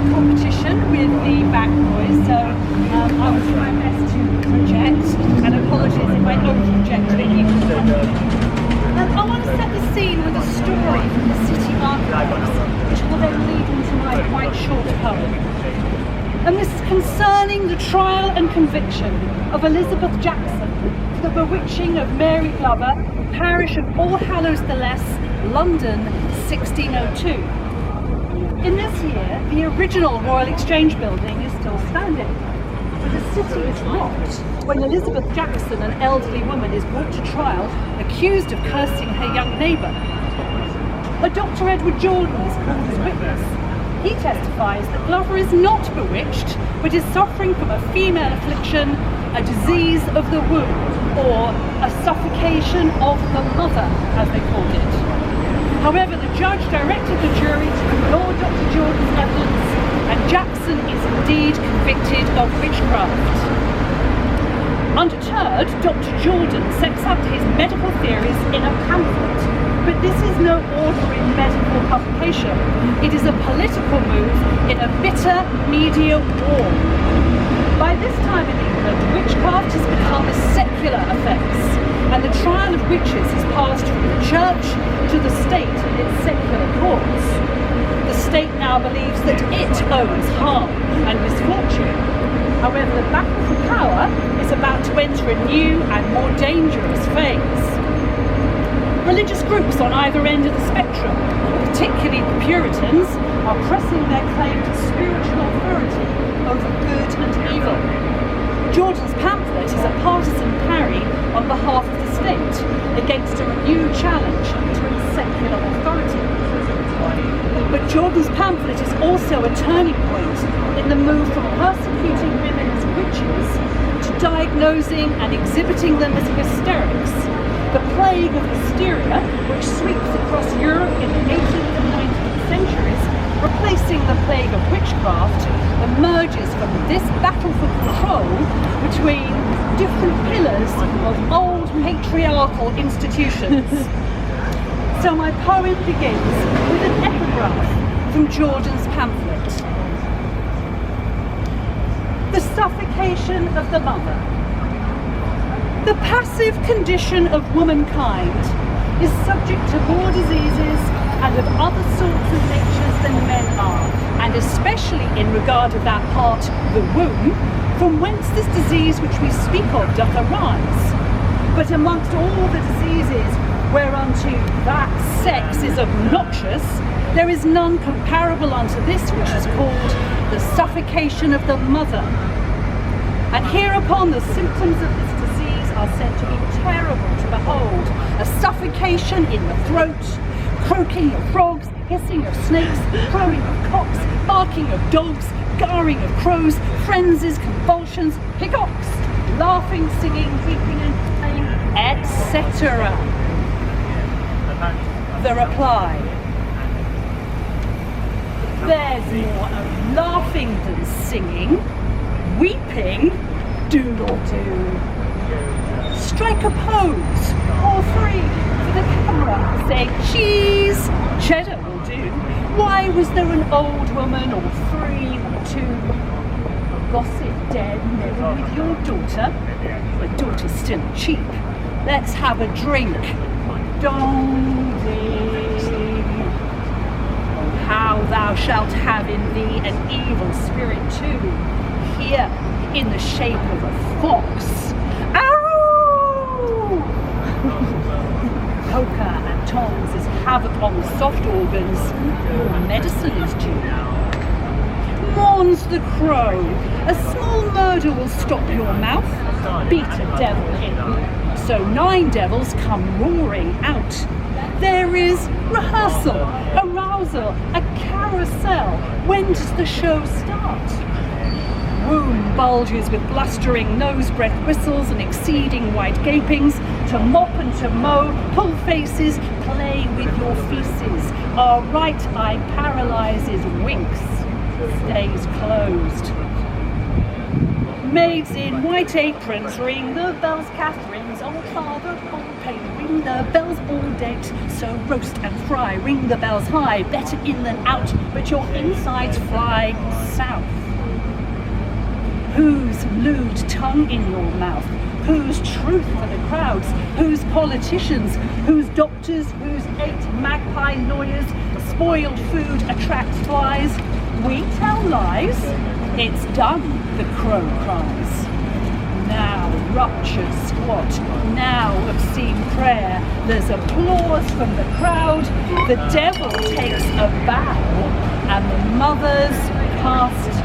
of competition with the back noise, so I will try my best to project, and apologies if I over-project it. I want to set the scene with a story from the city archives, which will then lead into my quite short poem. And this is concerning the trial and conviction of Elizabeth Jackson for the bewitching of Mary Glover, parish of All Hallows the Less, London, 1602. In this year, the original Royal Exchange building is still standing, but the city is locked when Elizabeth Jackson, an elderly woman, is brought to trial accused of cursing her young neighbour. A Dr. Edward Jordan is called as witness. He testifies that Glover is not bewitched, but is suffering from a female affliction, a disease of the womb, or a suffocation of the mother, as they called it. However, the judge directed the jury to ignore Dr. Jordan's evidence, and Jackson is indeed convicted of witchcraft. Undeterred, Dr. Jordan sets out his medical theories in a pamphlet, but this is no ordinary medical publication. It is a political move in a bitter media war. By this time in England, witchcraft has become a secular offence, and the trial of witches has passed from the church to the state in its secular courts. The state now believes that it owns harm and misfortune. However, the battle for power is about to enter a new and more dangerous phase. Religious groups on either end of the spectrum, particularly the Puritans, are pressing their claim to spiritual authority over good and evil. Jordan's pamphlet is a partisan parry on behalf of the state against a renewed challenge to its secular authority. But Jordan's pamphlet is also a turning point in the move from persecuting women as witches to diagnosing and exhibiting them as hysterics. The plague of hysteria, which sweeps across Europe in the 18th and 19th centuries, replacing the plague of witchcraft, emerges from this battle for control between different pillars of old patriarchal institutions. So my poem begins with an epigraph from Jordan's pamphlet. The suffocation of the mother. The passive condition of womankind is subject to more diseases and of other sorts of natures than men are, and especially in regard of that part, the womb, from whence this disease which we speak of doth arise. But amongst all the diseases whereunto that sex is obnoxious, there is none comparable unto this which is called the suffocation of the mother. And hereupon the symptoms of this disease are said to be terrible to behold: a suffocation in the throat, croaking of frogs, hissing of snakes, crowing of cocks, barking of dogs, garring of crows, frenzies, convulsions, hiccups, laughing, singing, weeping and crying, etc. The reply: there's more of laughing than singing, weeping, doodle-doo. Strike a pose, or three, for the camera, say cheese, cheddar will do. Why was there an old woman, or three, or two? Gossip dead, never with your daughter. The daughter's still cheap. Let's have a drink. Dong thee. Oh, how thou shalt have in thee an evil spirit too, here in the shape of a fox. Ow! Poker and tongs is havoc on the soft organs. Your medicine is due. Mourns the crow. A small murder will stop your mouth. Beat a devil in. So 9 devils come roaring out. There is rehearsal, arousal, a carousel. When does the show start? Womb bulges with blustering nose breath whistles and exceeding wide gapings. To mop and to mow, pull faces, play with your feces. Our right eye paralyzes, winks, stays closed. Maids in white aprons ring the bells, Catherine's old father on pain. Ring the bells all date, so roast and fry. Ring the bells high, better in than out, but your insides fly south. Whose lewd tongue in your mouth? Whose truth for the crowds? Whose politicians? Whose doctors? Whose 8 magpie lawyers? Spoiled food attracts flies. We tell lies. It's done, the crow cries. Now ruptured squat, now obscene prayer. There's applause from the crowd. The devil takes a bow, and the mothers cast